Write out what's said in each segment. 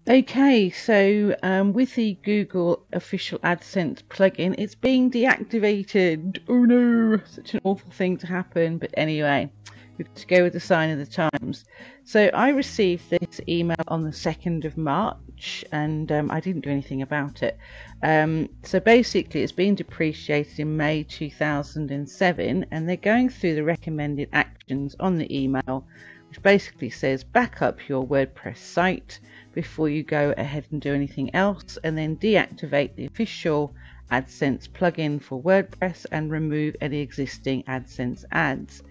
Okay, so with the Google official AdSense plugin, it's being deactivated. Oh no, such an awful thing to happen. But anyway, we've got to go with the sign of the times. So I received this email on the 2nd of March and I didn't do anything about it. So basically it's been depreciated in May 2007 and they're going through the recommended actions on the email, which basically says back up your WordPress site before you go ahead and do anything else, and then deactivate the official AdSense plugin for WordPress and remove any existing AdSense ads.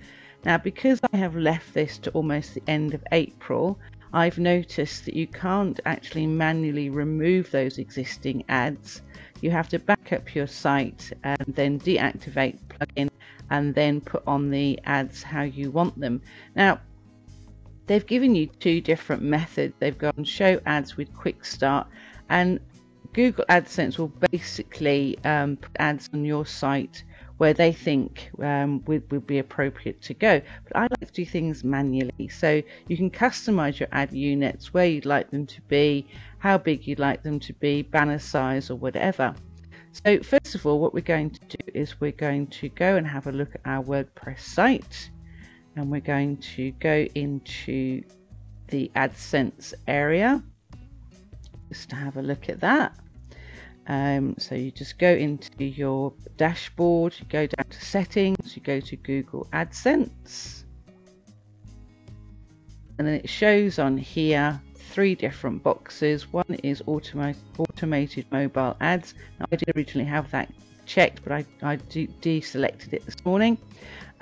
Now, because I have left this to almost the end of April, I've noticed that you can't actually manually remove those existing ads. You have to back up your site and then deactivate plugin and then put on the ads how you want them. Now, they've given you two different methods. They've gone show ads with quick start, and Google AdSense will basically put ads on your site where they think would be appropriate to go. But I like to do things manually, so you can customize your ad units, where you'd like them to be, how big you'd like them to be, banner size or whatever. So first of all, what we're going to do is we're going to go and have a look at our WordPress site. And we're going to go into the AdSense area just to have a look at that. So you just go into your dashboard, you go down to settings, you go to Google AdSense, and then it shows on here three different boxes. One is automated mobile ads. Now, I did originally have that checked, but I deselected it this morning.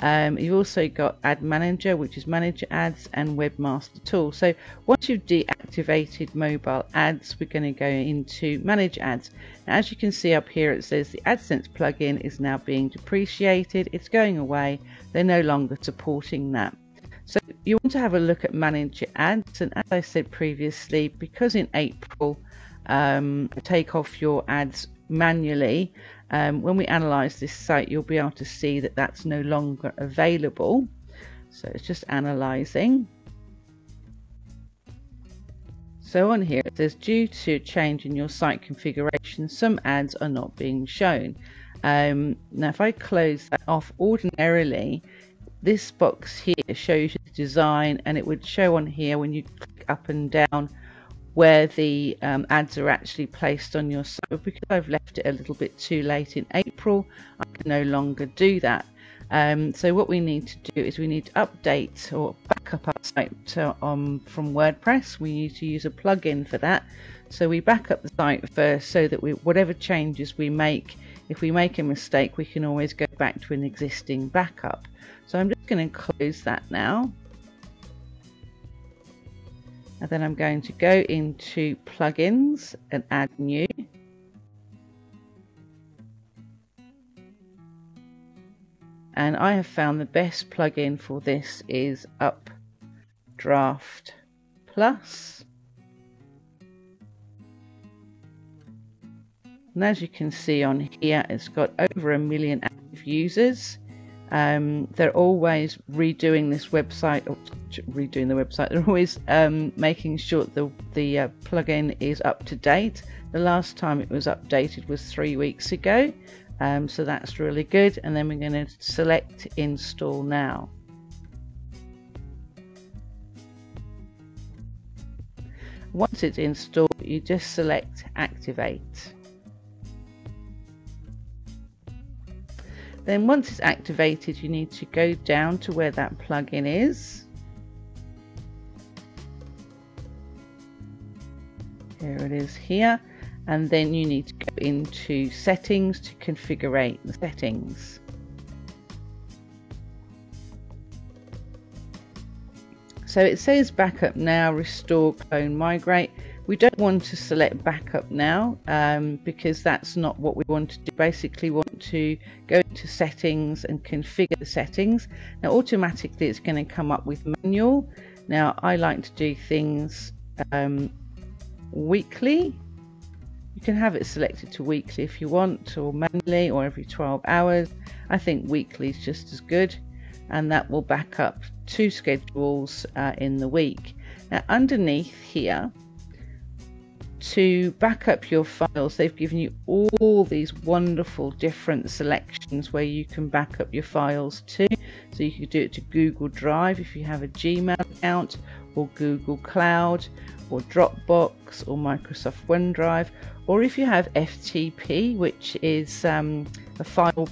You've also got Ad Manager, which is Manager Ads, and Webmaster Tool. So once you've deactivated mobile ads, we're going to go into Manage Ads. Now, as you can see up here, it says the AdSense plugin is now being depreciated. It's going away. They're no longer supporting that. So you want to have a look at Manage Ads. And as I said previously, because in April, take off your ads manually, when we analyze this site, you'll be able to see that that's no longer available. So it's just analyzing. So on here it says, due to change in your site configuration, some ads are not being shown. Now if I close that off, ordinarily this box here shows you the design, and it would show on here when you click up and down where the ads are actually placed on your site. But because I've left it a little bit too late in April, I can no longer do that. So what we need to do is we need to update or back up our site from WordPress. We need to use a plugin for that. So we back up the site first, so that whatever changes we make, if we make a mistake, we can always go back to an existing backup. So I'm just going to close that now. And then I'm going to go into plugins and add new. And I have found the best plugin for this is Updraft Plus. And as you can see on here, it's got over 1 million active users. They're always redoing this website, or redoing the website. They're always making sure the plugin is up to date. The last time it was updated was 3 weeks ago, so that's really good. And then we're going to select Install Now. Once it's installed, you just select Activate. Then once it's activated, you need to go down to where that plugin is. Here it is here. And then you need to go into settings to configure the settings. So it says backup now, restore, clone, migrate. We don't want to select backup now because that's not what we want to do. Basically want to go into settings and configure the settings. Now automatically it's going to come up with manual. Now I like to do things weekly. You can have it selected to weekly if you want, or manually, or every 12 hours. I think weekly is just as good, and that will back up 2 schedules in the week. Now underneath here to back up your files, they've given you all these wonderful different selections where you can back up your files to. So you could do it to Google Drive if you have a Gmail account, or Google Cloud, or Dropbox, or Microsoft OneDrive, or if you have FTP, which is a file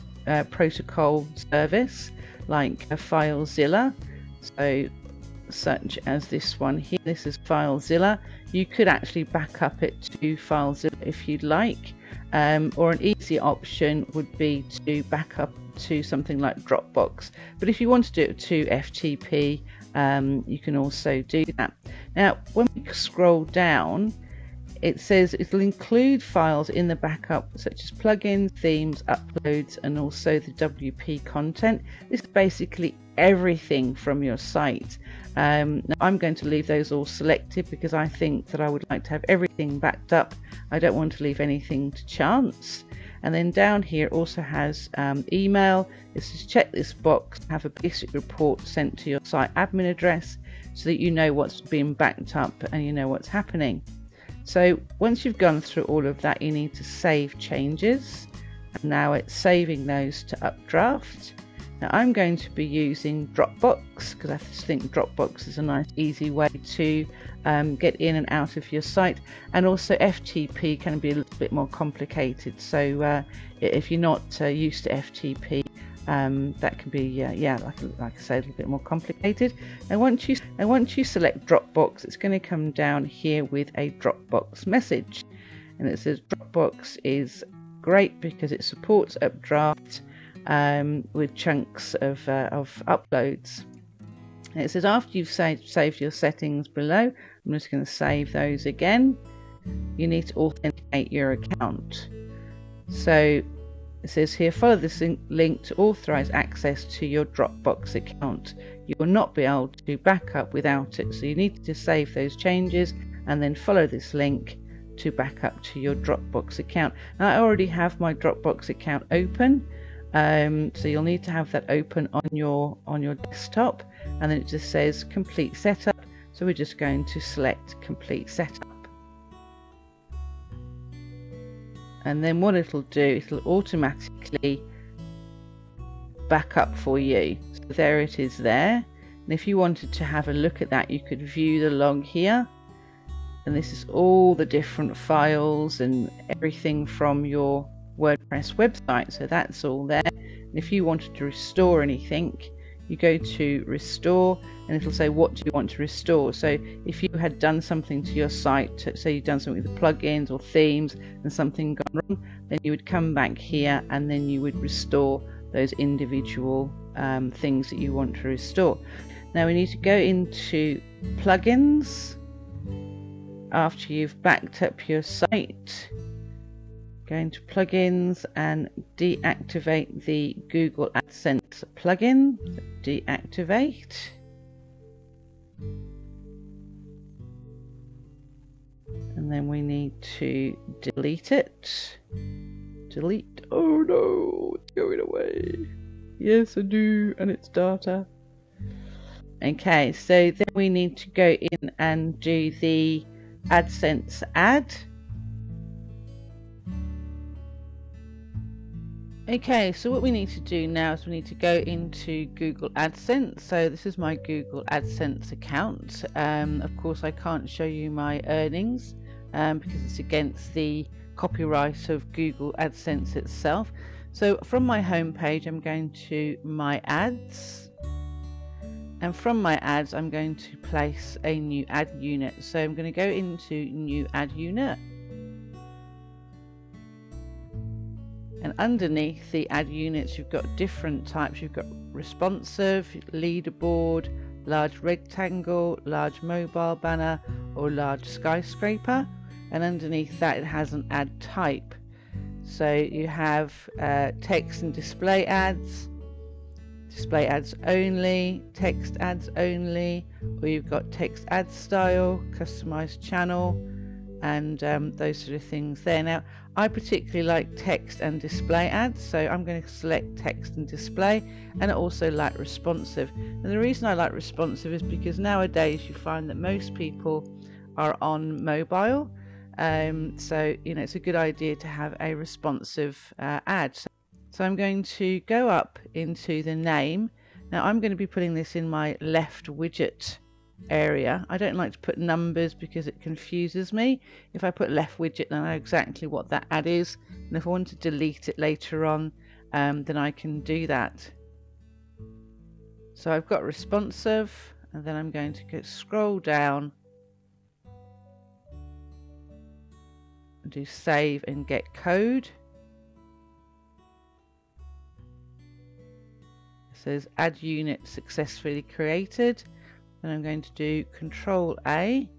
protocol service like a FileZilla, so such as this one here. This is FileZilla. You could actually back up it to FileZilla if you'd like, or an easy option would be to back up to something like Dropbox. But if you want to do it to FTP, you can also do that. Now when we scroll down, it says it'll include files in the backup such as plugins, themes, uploads, and also the WP content. This is basically everything from your site. Now I'm going to leave those all selected because I think that I would like to have everything backed up. I don't want to leave anything to chance. And then down here it also has email. This is check this box, have a basic report sent to your site admin address so that you know what's being backed up and you know what's happening. So once you've gone through all of that, you need to save changes, and now it's saving those to Updraft. Now I'm going to be using Dropbox because I just think Dropbox is a nice easy way to get in and out of your site, and also FTP can be a little bit more complicated, so if you're not used to FTP, that can be like I say, a little bit more complicated. And once you select Dropbox, it's going to come down here with a Dropbox message, and it says Dropbox is great because it supports Updraft with chunks of uploads. And it says after you've saved your settings below, I'm just going to save those again. You need to authenticate your account. So it says here, follow this link to authorize access to your Dropbox account. You will not be able to back up without it, so you need to save those changes and then follow this link to back up to your Dropbox account. Now I already have my Dropbox account open, so you'll need to have that open on your desktop, and then it just says complete setup, so we're just going to select complete setup. And then what it'll do, it'll automatically back up for you. So there it is there. And if you wanted to have a look at that, you could view the log here. And this is all the different files and everything from your WordPress website. So that's all there. And if you wanted to restore anything, you go to restore, and it'll say what do you want to restore. So if you had done something to your site, say you've done something with the plugins or themes and something gone wrong, then you would come back here and then you would restore those individual things that you want to restore. Now we need to go into plugins after you've backed up your site. Go into plugins and deactivate the Google AdSense plugin. Deactivate. And then we need to delete it. Delete. Oh no, it's going away. Yes, I do, and it's data. Okay, so then we need to go in and do the AdSense ad. Okay, so what we need to do now is we need to go into Google AdSense. So this is my Google AdSense account. Of course I can't show you my earnings because it's against the copyright of Google AdSense itself. So from my home page I'm going to my ads, and from my ads I'm going to place a new ad unit. So I'm going to go into new ad unit, and underneath the ad units you've got different types. You've got responsive, leaderboard, large rectangle, large mobile banner, or large skyscraper, and underneath that it has an ad type. So you have text and display ads only, text ads only, or you've got text ad style, customized channel, and those sort of things there. Now I particularly like text and display ads, so I'm going to select text and display, and I also like responsive. And the reason I like responsive is because nowadays you find that most people are on mobile, So it's a good idea to have a responsive ad. So I'm going to go up into the name. Now I'm going to be putting this in my left widget area. I don't like to put numbers because it confuses me. If I put left widget, then I know exactly what that ad is, and if I want to delete it later on, then I can do that. So I've got responsive, and then I'm going to scroll down and do save and get code. It says add unit successfully created. Then I'm going to do Control A,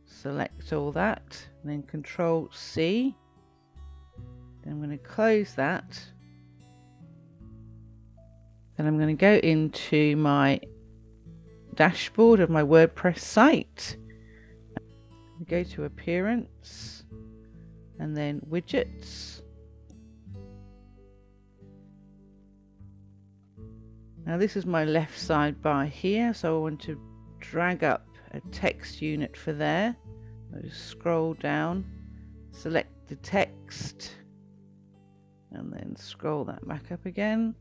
select all that, and then Control C. Then I'm going to close that. Then I'm going to go into my dashboard of my WordPress site. Go to Appearance, and then Widgets. Now this is my left sidebar here, so I want to drag up a text unit for there. I'll just scroll down, select the text, and then scroll that back up again.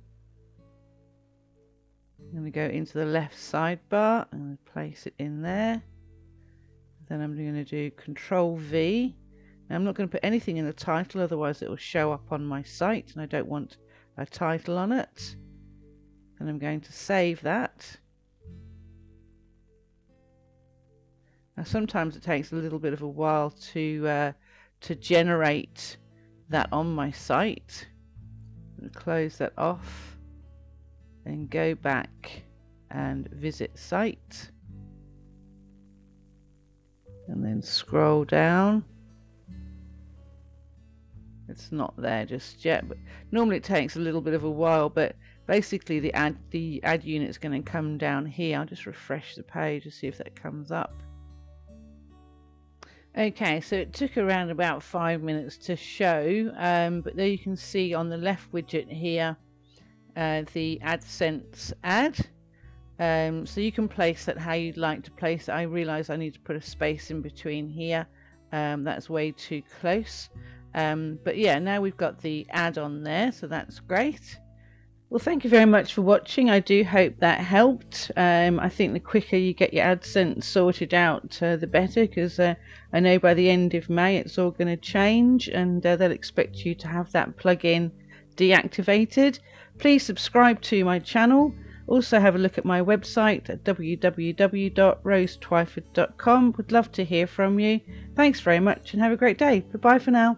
I'm going to go into the left sidebar and place it in there. Then I'm going to do Control V. Now I'm not going to put anything in the title, otherwise it will show up on my site, and I don't want a title on it. And I'm going to save that. Now sometimes it takes a little bit of a while to generate that on my site. I'm going to close that off and go back and visit site, and then scroll down. It's not there just yet, but normally it takes a little bit of a while, but basically the ad unit is going to come down here. I'll just refresh the page to see if that comes up. Okay, so it took around about 5 minutes to show, but there you can see on the left widget here the Adsense ad. So you can place that how you'd like to place it. I realise I need to put a space in between here. That's way too close. But yeah, now we've got the ad on there, so that's great. Well, thank you very much for watching. I do hope that helped. I think the quicker you get your AdSense sorted out, the better, because I know by the end of May it's all going to change, and they'll expect you to have that plugin deactivated. Please subscribe to my channel. Also have a look at my website at www.rosetwyford.com. Would love to hear from you. Thanks very much and have a great day. Bye-bye for now.